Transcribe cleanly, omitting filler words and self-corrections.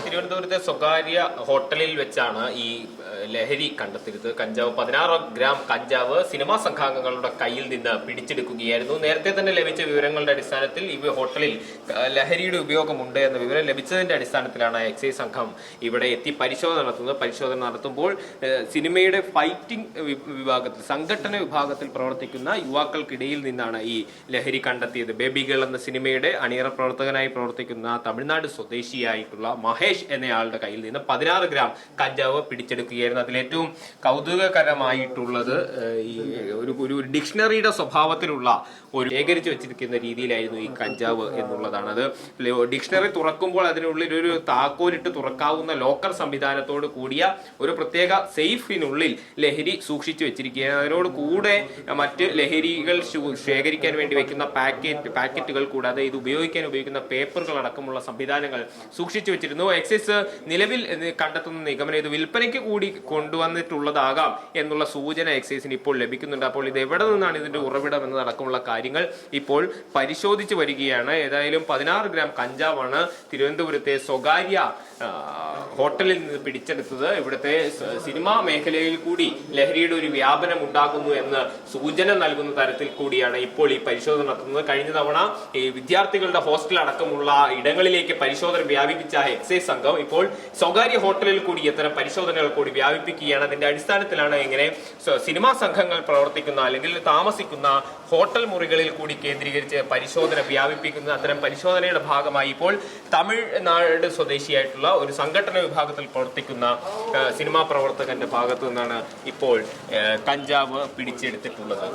തിരുവനന്തപുരത്തെ സ്വകാര്യ ഹോട്ടലിൽ വെച്ചാണ് ഈ ലഹരി കണ്ടെത്തിയത്. കഞ്ചാവ് 16 ഗ്രാം കഞ്ചാവ് സിനിമാ സംഘാംഗങ്ങളുടെ കയ്യിൽ നിന്ന് പിടിച്ചെടുക്കുകയായിരുന്നു. നേരത്തെ തന്നെ ലഭിച്ച വിവരങ്ങളുടെ അടിസ്ഥാനത്തിൽ ഈ ഹോട്ടലിൽ ലഹരിയുടെ ഉപയോഗമുണ്ട് എന്ന വിവരം ലഭിച്ചതിന്റെ അടിസ്ഥാനത്തിലാണ് എക്സൈസ് സംഘം ഇവിടെ എത്തി പരിശോധന നടത്തുന്നത്. പരിശോധന നടത്തുമ്പോൾ സിനിമയുടെ ഫൈറ്റിംഗ് വിഭാഗത്തിൽ, സംഘടന വിഭാഗത്തിൽ പ്രവർത്തിക്കുന്ന യുവാക്കൾക്കിടയിൽ നിന്നാണ് ഈ ലഹരി കണ്ടെത്തിയത്. ബേബി ഗേൾ എന്ന സിനിമയുടെ അണിയറ പ്രവർത്തകനായി പ്രവർത്തിക്കുന്ന തമിഴ്നാട് സ്വദേശിയായിട്ടുള്ള മഹേഷ് എന്നയാളുടെ കയ്യിൽ നിന്ന് 16 ഗ്രാം കഞ്ചാവ് പിടിച്ചെടുക്കുകയായിരുന്നു. അതിലേറ്റവും കൗതുകകരമായിട്ടുള്ളത് ഈ ഒരു ഡിക്ഷണറിയുടെ സ്വഭാവത്തിലുള്ള ഒരു ശേഖരിച്ചു വെച്ചിരിക്കുന്ന രീതിയിലായിരുന്നു ഈ കഞ്ചാവ് എന്നുള്ളതാണ്. അത് ഡിക്ഷണറി തുറക്കുമ്പോൾ അതിനുള്ളിൽ ഒരു താക്കോലിട്ട് തുറക്കാവുന്ന ലോക്കർ സംവിധാനത്തോട് കൂടിയ ഒരു പ്രത്യേക സേഫിനുള്ളിൽ ലഹരി സൂക്ഷിച്ചു വെച്ചിരിക്കുകയാണ്. അതിനോട് കൂടെ മറ്റ് ലഹരികൾ ശേഖരിക്കാൻ വേണ്ടി വെക്കുന്ന പാക്കറ്റുകൾ കൂടാതെ ഇത് ഉപയോഗിക്കുന്ന പേപ്പറുകൾ അടക്കമുള്ള സംവിധാനങ്ങൾ സൂക്ഷിച്ചു വെച്ചിരുന്നു. എക്സൈസ് നിലവിൽ കണ്ടെത്തുന്ന നിഗമനം ഇത് വിൽപ്പനയ്ക്ക് കൂടി കൊണ്ടുവന്നിട്ടുള്ളതാകാം എന്നുള്ള സൂചന എക്സൈസിന് ഇപ്പോൾ ലഭിക്കുന്നുണ്ട്. അപ്പോൾ ഇത് എവിടെ നിന്നാണ് ഇതിന്റെ ഉറവിടം എന്നതടക്കമുള്ള കാര്യങ്ങൾ ഇപ്പോൾ പരിശോധിച്ചു വരികയാണ്. ഏതായാലും 16 ഗ്രാം കഞ്ചാവാണ് തിരുവനന്തപുരത്തെ സ്വകാര്യ ഹോട്ടലിൽ നിന്ന് പിടിച്ചെടുത്തത്. ഇവിടുത്തെ സിനിമാ മേഖലയിൽ കൂടി ലഹരിയുടെ ഒരു വ്യാപനം ഉണ്ടാകുന്നു എന്ന് സൂചന നൽകുന്ന തരത്തിൽ കൂടിയാണ് ഇപ്പോൾ ഈ പരിശോധന നടത്തുന്നത്. കഴിഞ്ഞ തവണ ഈ വിദ്യാർത്ഥികളുടെ ഹോസ്റ്റൽ അടക്കമുള്ള ഇടങ്ങളിലേക്ക് പരിശോധന വ്യാപിപ്പിച്ച എക്സൈസ് സംഘം ഇപ്പോൾ സ്വകാര്യ ഹോട്ടലിൽ കൂടി ഇത്തരം പരിശോധനകൾ കൂടി വ്യാപിപ്പിക്കുകയാണ്. അതിന്റെ അടിസ്ഥാനത്തിലാണ് ഇങ്ങനെ സിനിമാ സംഘങ്ങൾ പ്രവർത്തിക്കുന്ന അല്ലെങ്കിൽ താമസിക്കുന്ന ഹോട്ടൽ മുറികളിൽ കൂടി കേന്ദ്രീകരിച്ച് പരിശോധന വ്യാപിപ്പിക്കുന്ന. അത്തരം പരിശോധനയുടെ ഭാഗമായി ഇപ്പോൾ തമിഴ്നാട് സ്വദേശിയായിട്ടുള്ള ഒരു സംഘടന വിഭാഗത്തിൽ പ്രവർത്തിക്കുന്ന സിനിമാ പ്രവർത്തകന്റെ ഭാഗത്തു നിന്നാണ് ഇപ്പോൾ കഞ്ചാവ് പിടിച്ചെടുത്തിട്ടുള്ളത്.